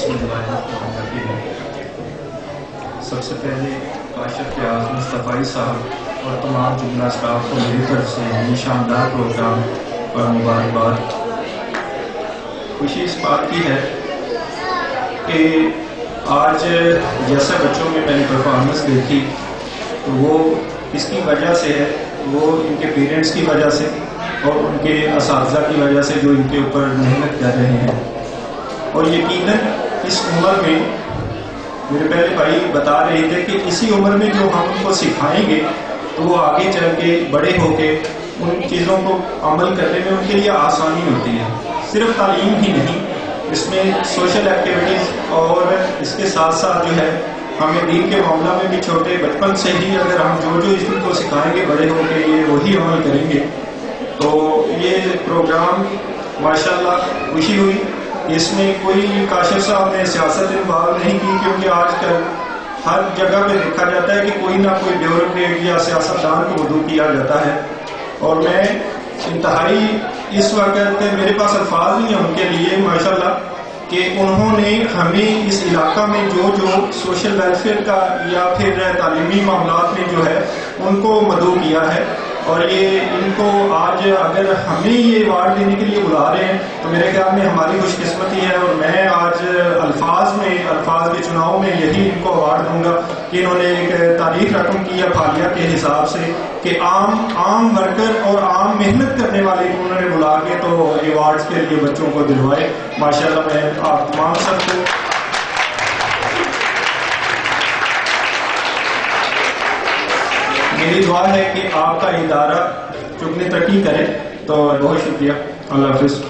میں دعائیں کرتی ہیں۔ سب سے پہلے کاشف پیاز مصطفی صاحب اور تمام جملہ اسٹاف کو میری طرف سے یہ شاندار پروگرام پر مبارکباد۔ خوشی اس بات کی ہے کہ آج جیسے بچوں میں نے پرفارمنس دیکھی تو وہ اس کی وجہ سے ہے، وہ ان کے پیرنٹس کی وجہ سے اور ان کے اساتذہ کی وجہ سے جو ان کے اوپر محنت کر رہے ہیں۔ اور یقیناً اس عمر میں میرے پہلے بھائی بتا رہے تھے کہ اسی عمر میں جو ہم ان کو سکھائیں گے تو وہ آگے چل کے بڑے ہو کے ان چیزوں کو عمل کرنے میں ان کے لیے آسانی ہوتی ہے۔ صرف تعلیم ہی نہیں، اس میں سوشل ایکٹیویٹیز اور اس کے ساتھ ساتھ جو ہے ہمیں دین کے معاملہ میں بھی چھوٹے بچپن سے ہی اگر ہم جو اس کو سکھائیں گے بڑے ہو کے یہ وہی عمل کریں گے۔ تو یہ پروگرام ماشاءاللہ خوشی ہوئی، اس میں کوئی کاشف صاحب نے سیاست انوالو نہیں کی، کیونکہ آج کل ہر جگہ پہ دیکھا جاتا ہے کہ کوئی نہ کوئی بیوروکریٹ یا سیاستدان کو مدعو کیا جاتا ہے۔ اور میں انتہائی اس وقت میرے پاس الفاظ نہیں ہیں ان کے لیے ماشاءاللہ کہ انہوں نے ہمیں اس علاقہ میں جو سوشل ویلفیئر کا یا پھر تعلیمی معاملات میں جو ہے ان کو مدعو کیا ہے۔ اور یہ ان کو آج اگر ہمیں یہ ایوارڈ دینے کے لیے بلا رہے ہیں تو میرے خیال میں ہماری خوش قسمتی ہے۔ اور میں آج الفاظ کے چناؤ میں یہی ان کو ایوارڈ دوں گا کہ انہوں نے ایک تاریخ رقم کی ہے فعالیت کے حساب سے کہ عام ورکر اور عام محنت کرنے والے کو انہوں نے بلا کے تو ایوارڈز کے لیے بچوں کو دلوائے۔ ماشاءاللہ میں آپ تمام سب کو میری دعا ہے کہ آپ کا ادارہ چگنے ترقی کرے۔ تو بہت شکریہ، اللہ حافظ۔